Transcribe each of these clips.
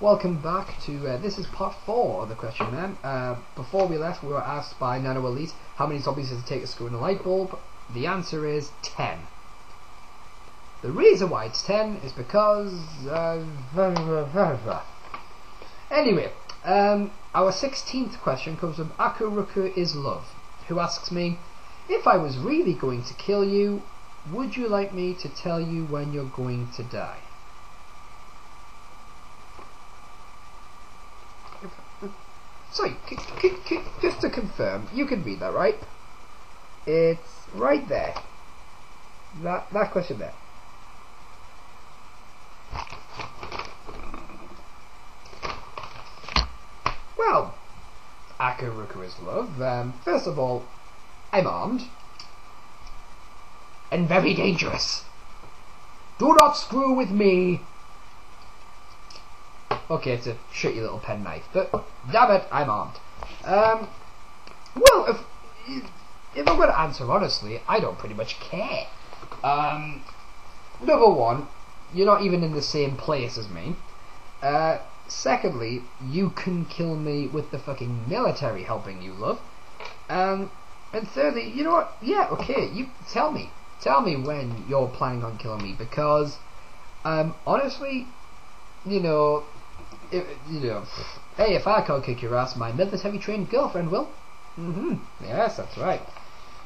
Welcome back to, this is part 4 of the question man. Before we left we were asked by Nano Elite how many zombies does it take to screw in a light bulb. The answer is 10. The reason why it's 10 is because, anyway, our 16th question comes from Akuruku is Love, who asks me, if I was really going to kill you, would you like me to tell you when you're going to die? Sorry, just to confirm, you can read that, right? It's right there. That question there. Well, Akuruku is Love. First of all, I'm armed. And very dangerous. Do not screw with me. Okay, it's a shitty little penknife, but damn it, I'm armed. Well, if I'm going to answer honestly, I don't pretty much care. Number one, you're not even in the same place as me. Secondly, you can kill me with the fucking military helping you, love. And thirdly, you know what? Yeah, okay, you tell me. Tell me when you're planning on killing me, because honestly, hey, if I can't kick your ass, my military trained girlfriend will. Yes, that's right.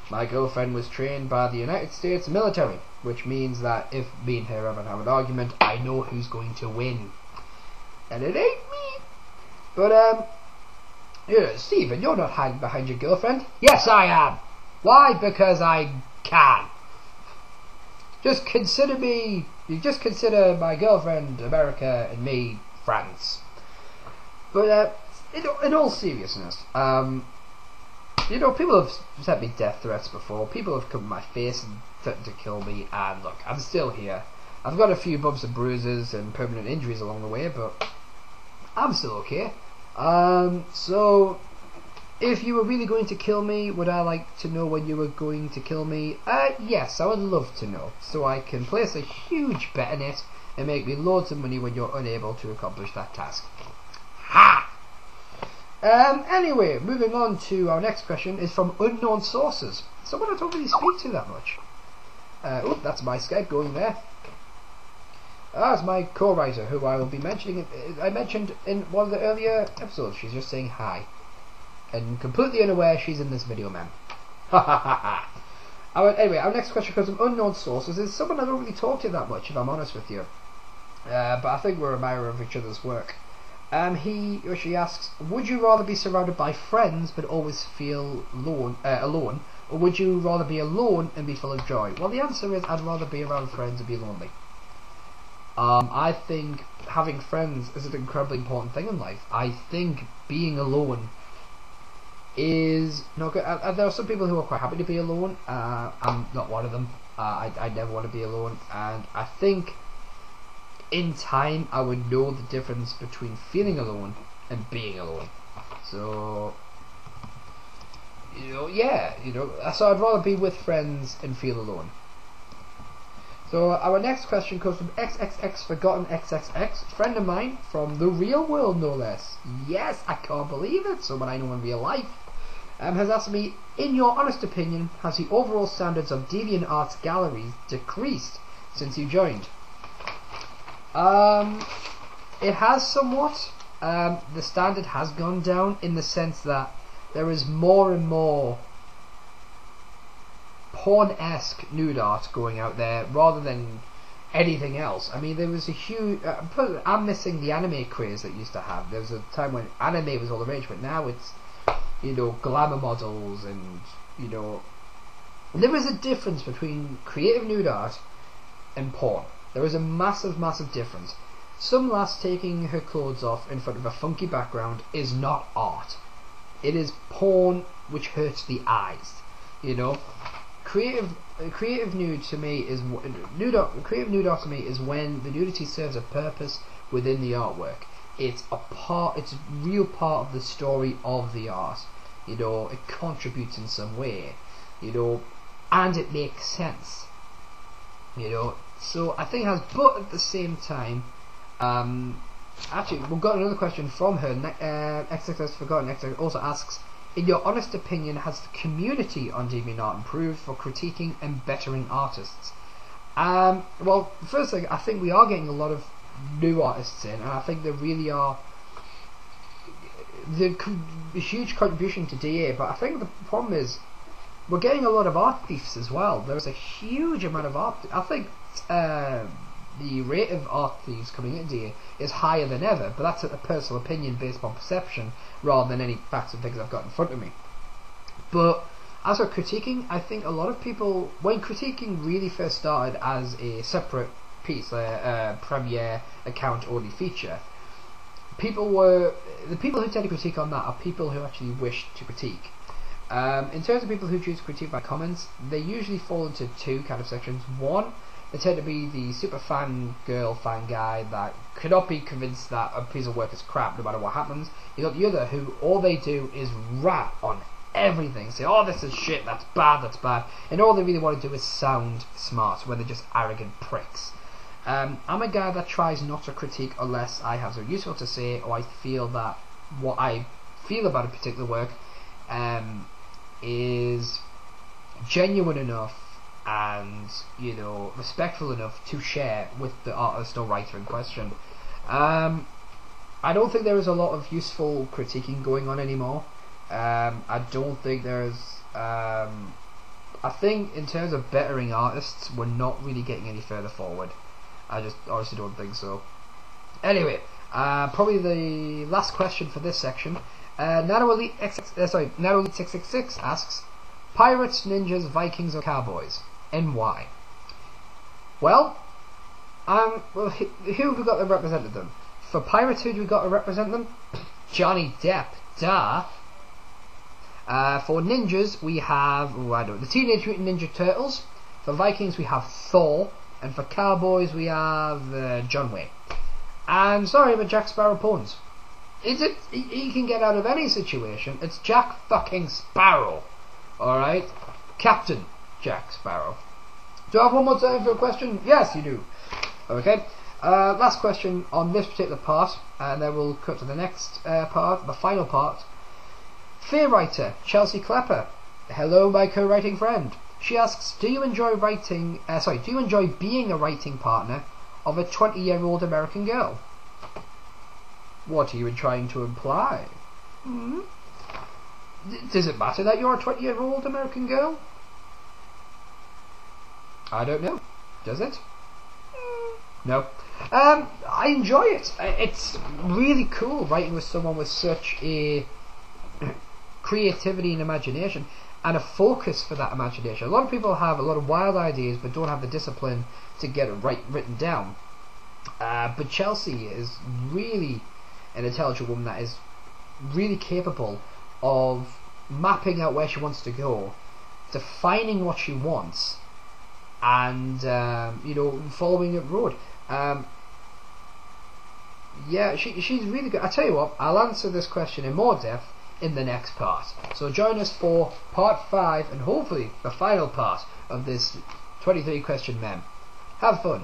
My girlfriend was trained by the United States military, which means that if me and her ever have an argument, I know who's going to win. And it ain't me. But, Stephen, you're not hiding behind your girlfriend. Yes, I am. Why? Because I can. Just consider my girlfriend America and me France. But in all seriousness, people have sent me death threats before. People have come in my face and threatened to kill me. And look, I'm still here. I've got a few bumps and bruises and permanent injuries along the way, but I'm still okay. So if you were really going to kill me, would I like to know when you were going to kill me? Yes, I would love to know, so I can place a huge bet in it and make me loads of money when you're unable to accomplish that task. Ha! Anyway, moving on to our next question is from unknown sources. Someone I don't really speak to that much. Oh, that's my Skype going there. That's my co-writer, who I will be mentioning. I mentioned in one of the earlier episodes. She's just saying hi. And completely unaware she's in this video, man. Ha ha ha ha. Anyway, our next question comes from unknown sources. Is someone I don't really talk to that much, if I'm honest with you. But I think we're a admirer of each other's work. He or she asks, would you rather be surrounded by friends but always feel alone, or would you rather be alone and be full of joy? Well, the answer is I'd rather be around friends and be lonely. I think having friends is an incredibly important thing in life. I think being alone is not good. There are some people who are quite happy to be alone. I'm not one of them. I never want to be alone, and I think in time I would know the difference between feeling alone and being alone. So so I'd rather be with friends and feel alone. So our next question comes from XXX Forgotten XXX, friend of mine from the real world, no less. Yes, I can't believe it. Someone I know in real life has asked me, in your honest opinion, has the overall standards of DeviantArt's galleries decreased since you joined? It has somewhat. The standard has gone down in the sense that there is more and more porn-esque nude art going out there rather than anything else. I mean, there was a huge... I'm missing the anime craze that used to have. There was a time when anime was all the rage, but now it's, glamour models and, There is a difference between creative nude art and porn. There is a massive, massive difference. Some lass taking her clothes off in front of a funky background is not art. It is porn which hurts the eyes, Creative nude to me is creative nude art to me is when the nudity serves a purpose within the artwork. It's a real part of the story of the art. It contributes in some way. And it makes sense. So I think it has, but at the same time, Actually, we've got another question from her. XXS Forgotten XX also asks, in your honest opinion, has the community on DeviantArt improved for critiquing and bettering artists? Well, the first thing, I think we are getting a lot of new artists in, and I think there really are a huge contribution to DA, but I think the problem is we're getting a lot of art thieves as well. There's a huge amount of art. I think the rate of art thieves coming into DA is higher than ever, but that's a personal opinion based on perception rather than any facts and figures I've got in front of me. But as for critiquing, I think a lot of people, when critiquing really first started as a separate piece, a Premiere account only feature, the people who tend to critique on that are people who actually wish to critique. In terms of people who choose to critique by comments, they usually fall into two kind of sections. One, they tend to be the super fan girl, fan guy that cannot be convinced that a piece of work is crap no matter what happens. You got the other who all they do is rat on everything, say, oh, this is shit, that's bad, and all they really want to do is sound smart when they're just arrogant pricks. I'm a guy that tries not to critique unless I have something useful to say, or I feel that what I feel about a particular work is genuine enough and, you know, respectful enough to share with the artist or writer in question. I don't think there is a lot of useful critiquing going on anymore. I don't think there's I think in terms of bettering artists, we're not really getting any further forward. I just honestly don't think so. Anyway, probably the last question for this section. Nano Elite 666 asks, pirates, ninjas, Vikings, or cowboys, and why? Well, who have we got to represent them? For pirates, who do we got to represent them? Johnny Depp, duh. For ninjas, we have the Teenage Mutant Ninja Turtles. For Vikings, we have Thor. And for cowboys, we have John Wayne. And sorry, but Jack Sparrow pawns. He can get out of any situation. It's Jack fucking Sparrow. Alright? Captain Jack Sparrow. Do I have one more time for a question? Yes, you do. Okay. Last question on this particular part, and then we'll cut to the next part, the final part. Fear writer Chelsea Clapper. Hello, my co-writing friend. She asks, do you enjoy being a writing partner of a 20-year-old American girl? What are you trying to imply? Does it matter that you're a 20-year-old American girl? I don't know. Does it? No. I enjoy it. It's really cool writing with someone with such a creativity and imagination, and a focus for that imagination. A lot of people have a lot of wild ideas but don't have the discipline to get it written down. But Chelsea is really an intelligent woman that is really capable of mapping out where she wants to go, defining what she wants, and following that road. Yeah, she's really good. I tell you what, I'll answer this question in more depth in the next part. So join us for part 5 and hopefully the final part of this 23 question mem. Have fun.